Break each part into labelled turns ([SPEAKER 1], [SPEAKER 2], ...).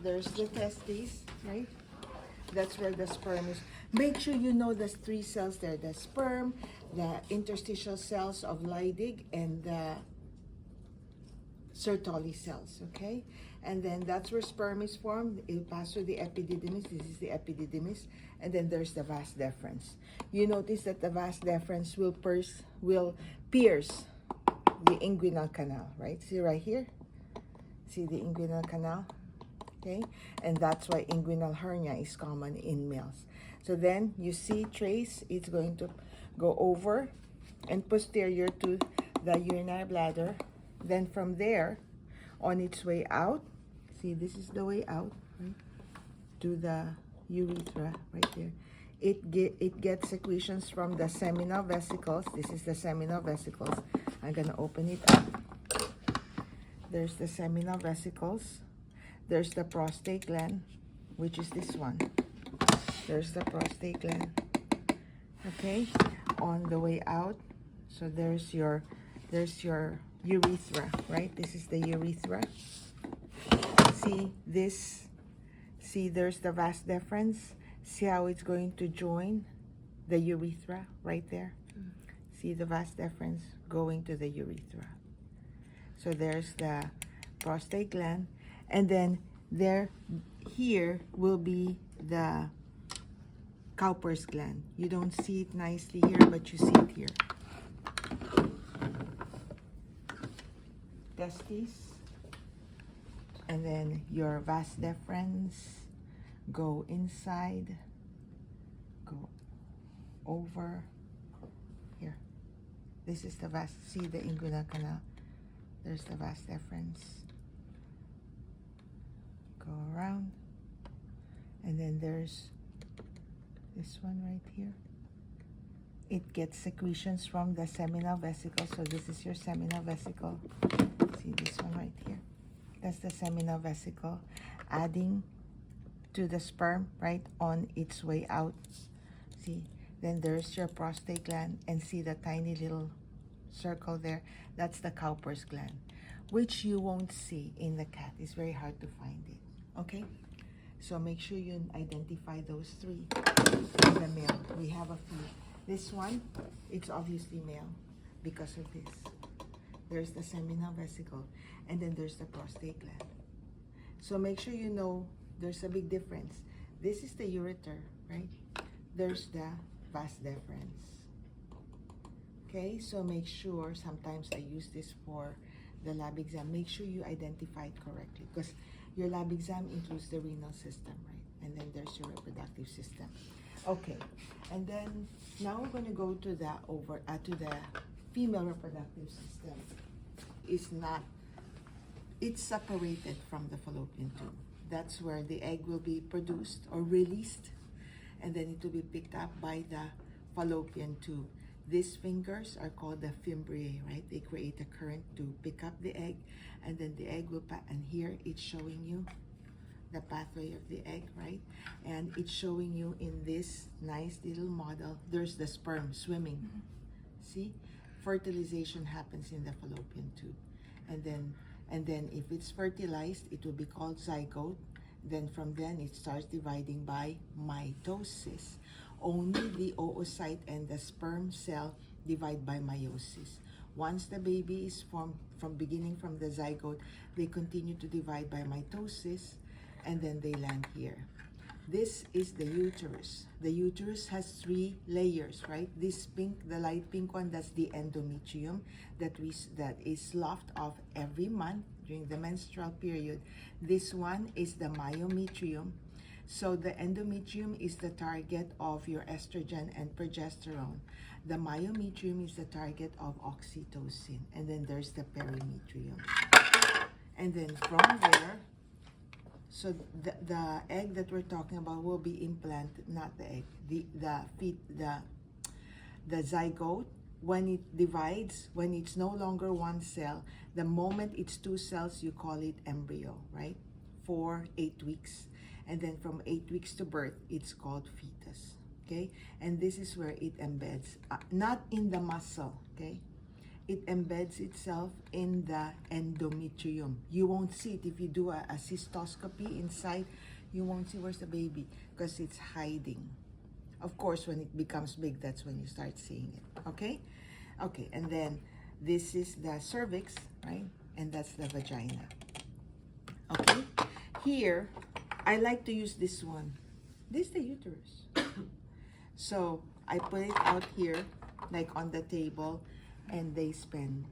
[SPEAKER 1] there's the testes, right? That's where the sperm is. Make sure you know the three cells there: the sperm, the interstitial cells of Leydig, and the Sertoli cells, okay? And then that's where sperm is formed. It passes through the epididymis. This is the epididymis. And then there's the vas deferens. You notice that the vas deferens will pierce the inguinal canal, right? See right here? See the inguinal canal? Okay? And that's why inguinal hernia is common in males. So then you see trace, it's going to go over and posterior to the urinary bladder. Then from there, on its way out, see this is the way out, right? To the urethra, right there. It gets secretions from the seminal vesicles. This is the seminal vesicles. I'm gonna open it up. There's the seminal vesicles. There's the prostate gland, which is this one. There's the prostate gland. Okay, on the way out. So there's your urethra, right? This is the urethra. See this? See, there's the vas deferens. See how it's going to join the urethra right there? See the vas deferens going to the urethra. So there's the prostate gland. And then here will be the Cowper's gland. You don't see it nicely here, but you see it here. Testes. And then your vas deferens go inside, go over here. This is the vas, see the inguinal canal. There's the vas deferens. Go around. And then there's this one right here. It gets secretions from the seminal vesicle. So this is your seminal vesicle. See this one right here. That's the seminal vesicle, adding to the sperm right on its way out. See, then there's your prostate gland, and see the tiny little circle there. That's the Cowper's gland, which you won't see in the cat. It's very hard to find it. Okay, so make sure you identify those three. In the male, we have a few. This one, it's obviously male because of this. There's the seminal vesicle, and then there's the prostate gland. So make sure you know there's a big difference. This is the ureter, right? There's the vas deferens. Okay, so make sure, sometimes I use this for the lab exam, make sure you identify it correctly, because your lab exam includes the renal system, right? And then there's your reproductive system. Okay, and then now we're going to go to the female reproductive system. It's separated from the fallopian tube. That's where the egg will be produced or released, and then it will be picked up by the fallopian tube. These fingers are called the fimbriae, right? They create a current to pick up the egg, and then the egg will and here it's showing you the pathway of the egg, right? And it's showing you in this nice little model, there's the sperm swimming. See? Fertilization happens in the fallopian tube. And then if it's fertilized, it will be called zygote. Then from then it starts dividing by mitosis. Only the oocyte and the sperm cell divide by meiosis. Once the baby is formed, from the zygote, they continue to divide by mitosis, and then they land here. This is the uterus. The uterus has 3 layers, right? This pink, the light pink one, that's the endometrium that is sloughed off every month during the menstrual period. This one is the myometrium. So the endometrium is the target of your estrogen and progesterone. The myometrium is the target of oxytocin. And then there's the perimetrium. And then from there, so the egg that we're talking about will be implanted, not the egg, the zygote. When it divides, when it's no longer one cell, the moment it's 2 cells, you call it embryo, right? For 8 weeks. And then from 8 weeks to birth, it's called fetus, okay? And this is where it embeds, not in the muscle, okay? it embeds itself in the endometrium. You won't see it if you do a cystoscopy inside. You won't see where's the baby because it's hiding. Of course, when it becomes big, that's when you start seeing it, okay? Okay, and then this is the cervix, right? And that's the vagina, okay? Here, I like to use this one. This is the uterus. So I put it out here, like on the table, and they spend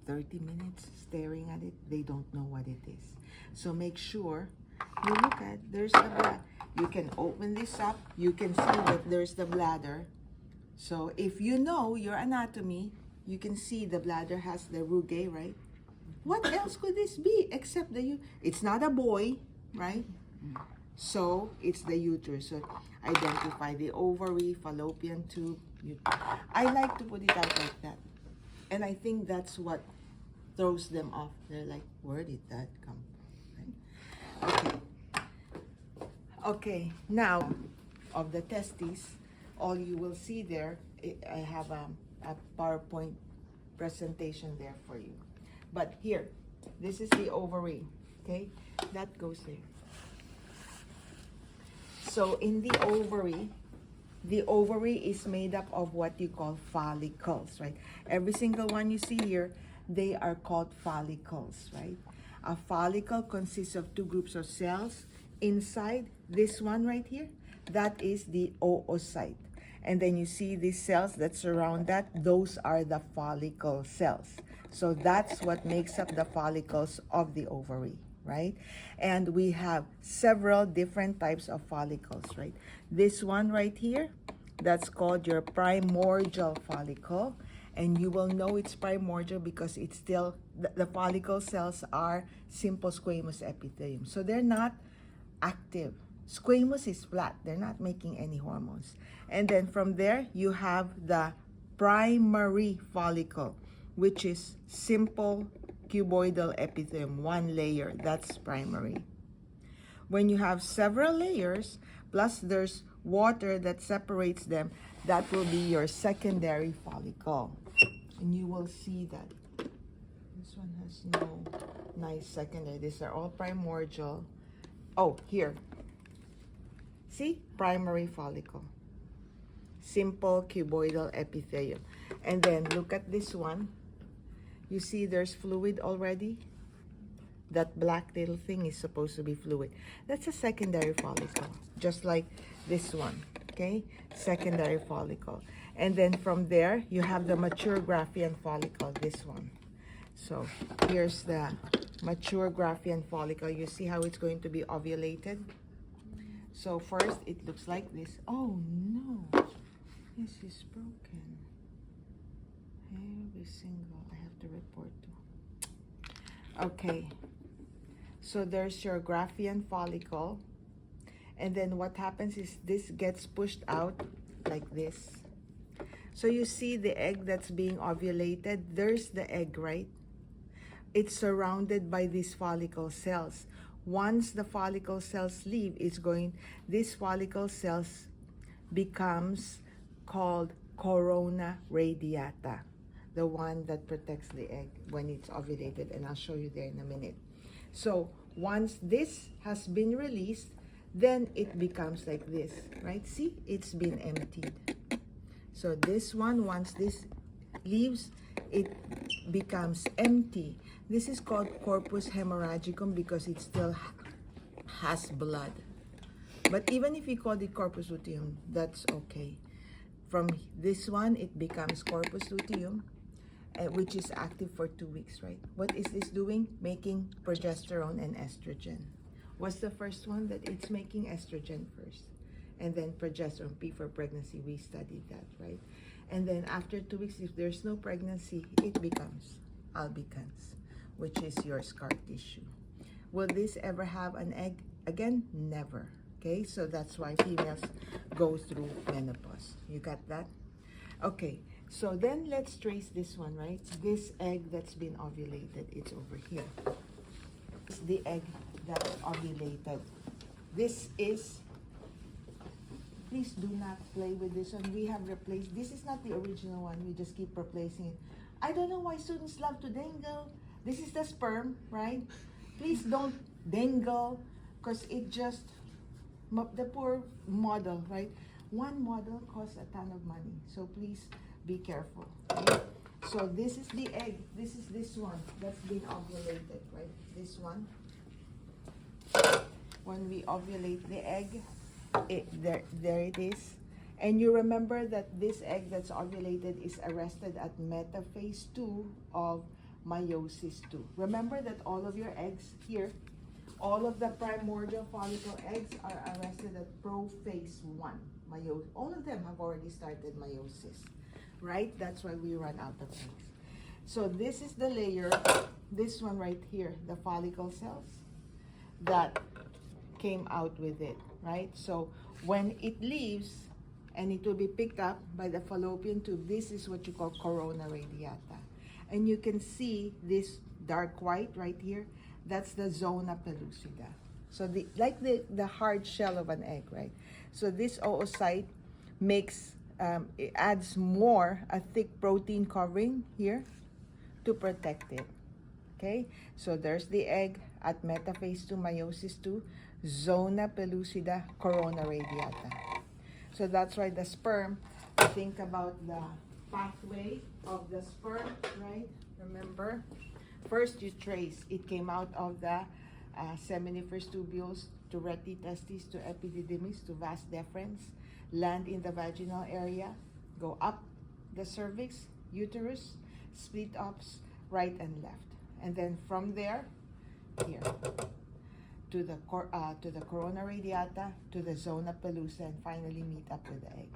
[SPEAKER 1] 30 minutes staring at it. They don't know what it is. So make sure you look at, there's the bladder. You can open this up. You can see that there's the bladder. So if you know your anatomy, you can see the bladder has the rugae, right? What else could this be except it's not a boy, right? So it's the uterus. So identify the ovary, fallopian tube. I like to put it out like that. And I think that's what throws them off. They're like, where did that come from? Right? Okay. Okay, now of the testes, all you will see there, I have a PowerPoint presentation there for you. But here, this is the ovary, okay? That goes there. So in the ovary is made up of what you call follicles, right? Every single one you see here, they are called follicles, right? A follicle consists of two groups of cells. Inside this one right here, that is the oocyte. And then you see these cells that surround that, those are the follicle cells. So that's what makes up the follicles of the ovary, right? And we have several different types of follicles, right? This one right here, that's called your primordial follicle. And you will know it's primordial because it's still, the follicle cells are simple squamous epithelium. So they're not active. Squamous is flat. They're not making any hormones. And then from there, you have the primary follicle, which is simple cuboidal epithelium, one layer. That's primary. When you have several layers, plus there's water that separates them, that will be your secondary follicle. And you will see that this one has no nice secondary. These are all primordial. Oh, here. See? Primary follicle. Simple cuboidal epithelium. And then look at this one. You see there's fluid already? That black little thing is supposed to be fluid. That's a secondary follicle. Just like this one. Okay? Secondary follicle. And then from there, you have the mature Graafian follicle, this one. So here's the mature Graafian follicle. You see how it's going to be ovulated? So first, it looks like this. Oh no, this is broken. Every single, I have to report to. Okay, so there's your Graafian follicle. And then what happens is this gets pushed out like this. So you see the egg that's being ovulated. There's the egg, right? It's surrounded by these follicle cells. Once the follicle cells leave, this follicle cells becomes called corona radiata, the one that protects the egg when it's ovulated, and I'll show you there in a minute. So once this has been released, then it becomes like this, right? See, it's been emptied. So this one, once this leaves, it becomes empty. This is called corpus hemorrhagicum because it still has blood. But even if you call it corpus luteum, that's okay. From this one, it becomes corpus luteum, which is active for 2 weeks, right? What is this doing? Making progesterone and estrogen. What's the first one? That it's making estrogen first. And then progesterone, P for pregnancy. We studied that, right? And then after 2 weeks, if there's no pregnancy, it becomes albicans, which is your scar tissue. Will this ever have an egg again? Never. Okay, so that's why females go through menopause. You got that? Okay, so then let's trace this one, right? This egg that's been ovulated, it's over here. It's the egg that's ovulated. This is, please do not play with this one. We have replaced, this is not the original one. We just keep replacing it. I don't know why students love to dangle. This is the sperm, right? Please don't dangle because it just, the poor model, right? One model costs a ton of money. So please be careful. Okay? So this is the egg. This is this one that's been ovulated, right? This one. When we ovulate the egg, there it is. And you remember that this egg that's ovulated is arrested at metaphase 2 of meiosis 2. Remember that all of your eggs here, all of the primordial follicle eggs are arrested at prophase 1. All of them have already started meiosis, right? That's why we run out of eggs. So this is the layer, this one right here, the follicle cells that came out with it, right? So when it leaves, and it will be picked up by the fallopian tube, this is what you call corona radiata. And you can see this dark white right here, that's the zona pellucida. So like the hard shell of an egg, right? So this oocyte makes, it adds more, a thick protein covering here to protect it, okay? So there's the egg at metaphase 2, meiosis 2, zona pellucida, corona radiata. So that's why the sperm, think about the pathway of the sperm, right? Remember, first you trace, it came out of the seminiferous tubules to rete testis to epididymis to vas deferens, land in the vaginal area, go up the cervix, uterus, split ups, right and left. And then from there, here, to the corona radiata, to the zona pellucida, and finally meet up with the egg.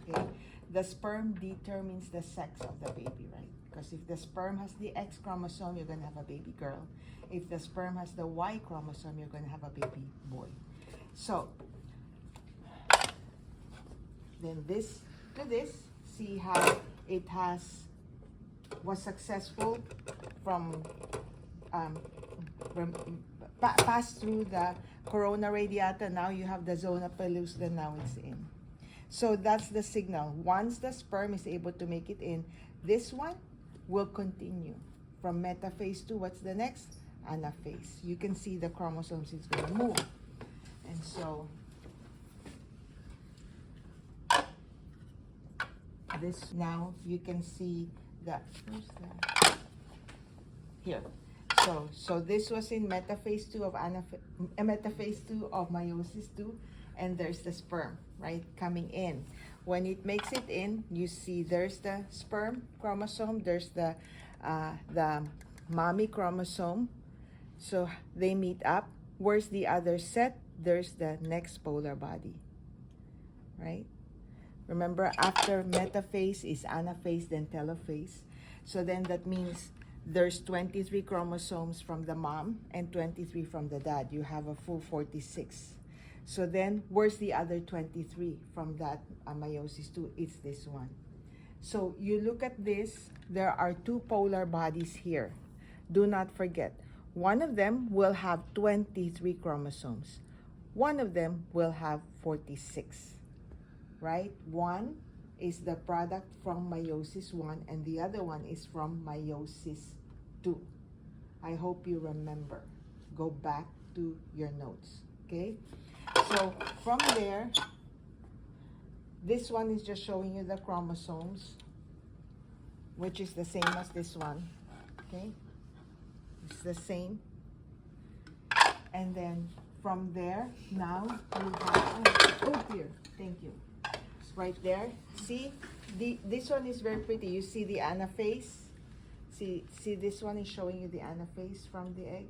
[SPEAKER 1] Okay? The sperm determines the sex of the baby, right? Because if the sperm has the X chromosome, you're going to have a baby girl. If the sperm has the Y chromosome, you're going to have a baby boy. So, then this to this, see how it was successful from passed through the corona radiata. Now you have the zona pellucida, now it's in. So that's the signal. Once the sperm is able to make it in, this one will continue from metaphase 2. What's the next? Anaphase. You can see the chromosomes is going to move. And so this, now you can see that, where's that? Here. So this was in metaphase 2 of metaphase 2 of meiosis 2, and there's the sperm, right, coming in. When it makes it in, you see there's the sperm chromosome, there's the mommy chromosome. So they meet up. Where's the other set? There's the next polar body, right? Remember, after metaphase is anaphase, then telophase. So then that means there's 23 chromosomes from the mom and 23 from the dad. You have a full 46. So then, where's the other 23 from that meiosis 2? It's this one. So you look at this, there are two polar bodies here. Do not forget, one of them will have 23 chromosomes. One of them will have 46, right? One is the product from meiosis 1, and the other one is from meiosis 2. I hope you remember. Go back to your notes, okay? So from there, this one is just showing you the chromosomes, which is the same as this one, okay? It's the same. And then from there, now you have, oh here, thank you. Right there, see, this one is very pretty. You see the anaphase. See this one is showing you the anaphase from the egg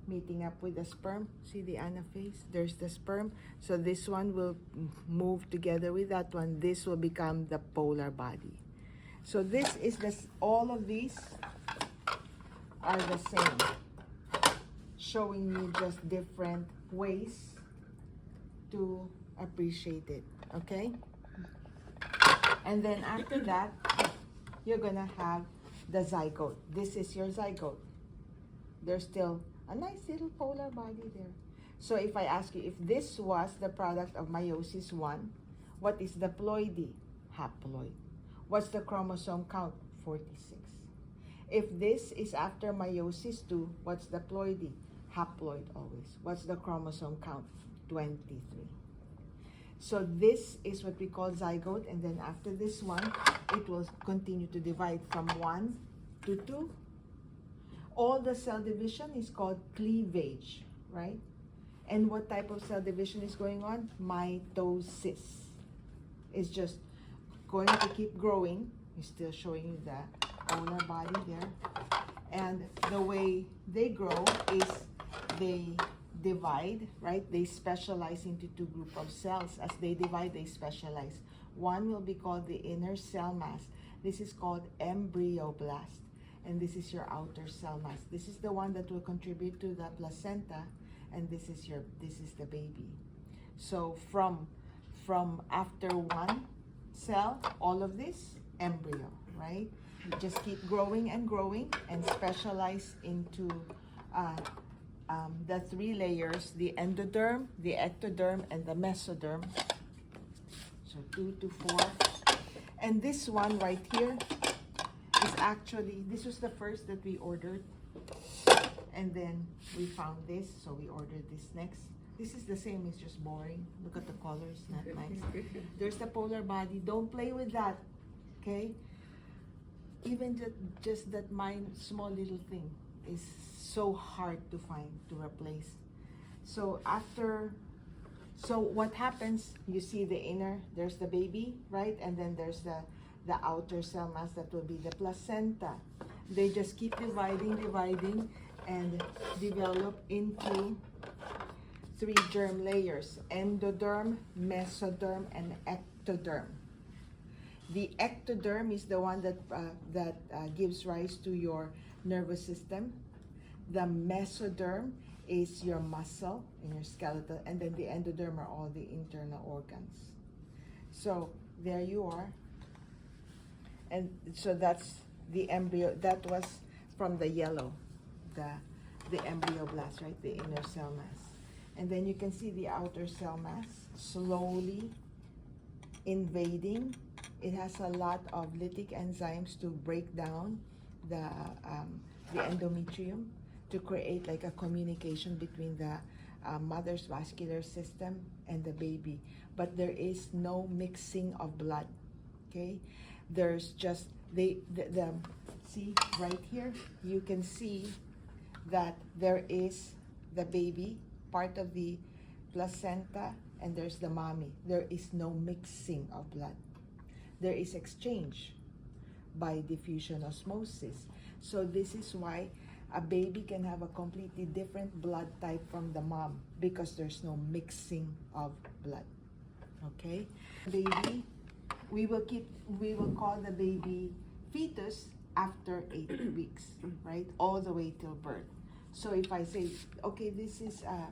[SPEAKER 1] meeting up with the sperm. See the anaphase, there's the sperm. So this one will move together with that one. This will become the polar body. So this is all of these are the same, showing you just different ways to appreciate it, okay? And then after that, you're gonna have the zygote. This is your zygote. There's still a nice little polar body there. So if I ask you, if this was the product of meiosis 1, what is the ploidy? Haploid. What's the chromosome count? 46. If this is after meiosis 2, what's the ploidy? Haploid always. What's the chromosome count? 23. So this is what we call zygote, and then after this one, it will continue to divide from 1 to 2. All the cell division is called cleavage, right? And what type of cell division is going on? Mitosis. It's just going to keep growing. He's still showing you the polar body there. And the way they grow is they divide, right? They specialize into 2 groups of cells. As they divide, they specialize. One will be called the inner cell mass. This is called embryoblast. And this is your outer cell mass. This is the one that will contribute to the placenta, and this is the baby. So from after one cell, all of this embryo, right? You just keep growing and growing and specialize into the 3 layers: the endoderm, the ectoderm, and the mesoderm. So 2 to 4. And this one right here is actually, this was the first that we ordered. And then we found this, so we ordered this next. This is the same, it's just boring. Look at the colors, not nice. There's the polar body. Don't play with that, okay? Even just that small little thing is so hard to find, to replace. So what happens, you see the inner, there's the baby, right? And then there's the outer cell mass, that will be the placenta. They just keep dividing, and develop into 3 germ layers: endoderm, mesoderm, and ectoderm. The ectoderm is the one that gives rise to your nervous system. The mesoderm is your muscle and your skeletal, and then the endoderm are all the internal organs. So there you are. And so that's the embryo. That was from the yellow, the embryoblast, right? The inner cell mass. And then you can see the outer cell mass slowly invading. It has a lot of lytic enzymes to break down the endometrium, to create like a communication between the mother's vascular system and the baby. But there is no mixing of blood, okay? There's just, see right here, you can see that there is the baby, part of the placenta, and there's the mommy. There is no mixing of blood. There is exchange by diffusion osmosis. So this is why a baby can have a completely different blood type from the mom, because there's no mixing of blood, okay? Baby, we will call the baby fetus after 8 weeks, right? All the way till birth. So if I say, okay, this is a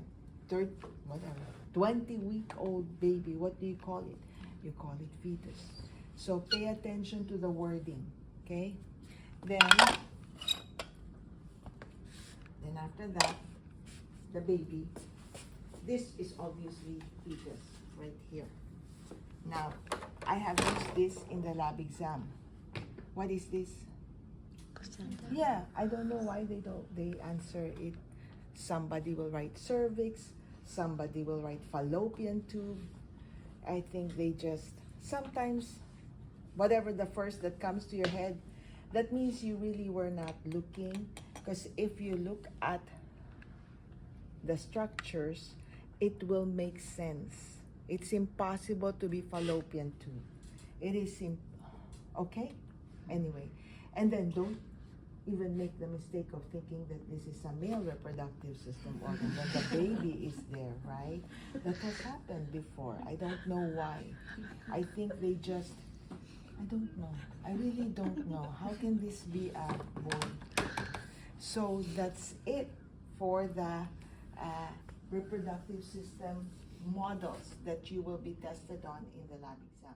[SPEAKER 1] 20-week-old baby, what do you call it? You call it fetus. So pay attention to the wording, okay? Then after that, the baby, this is obviously fetus right here. Now, I have used this in the lab exam. What is this?
[SPEAKER 2] Placenta.
[SPEAKER 1] Yeah, I don't know why they answer it. Somebody will write cervix, somebody will write fallopian tube. I think they just, sometimes, whatever the first that comes to your head, that means you really were not looking. Because if you look at the structures, it will make sense. It's impossible to be fallopian tube. It is okay? Anyway, and then don't even make the mistake of thinking that this is a male reproductive system organ when the baby is there, right? That has happened before. I don't know why. I think they just, I don't know. I really don't know. How can this be a boy? So that's it for the reproductive system models that you will be tested on in the lab exam.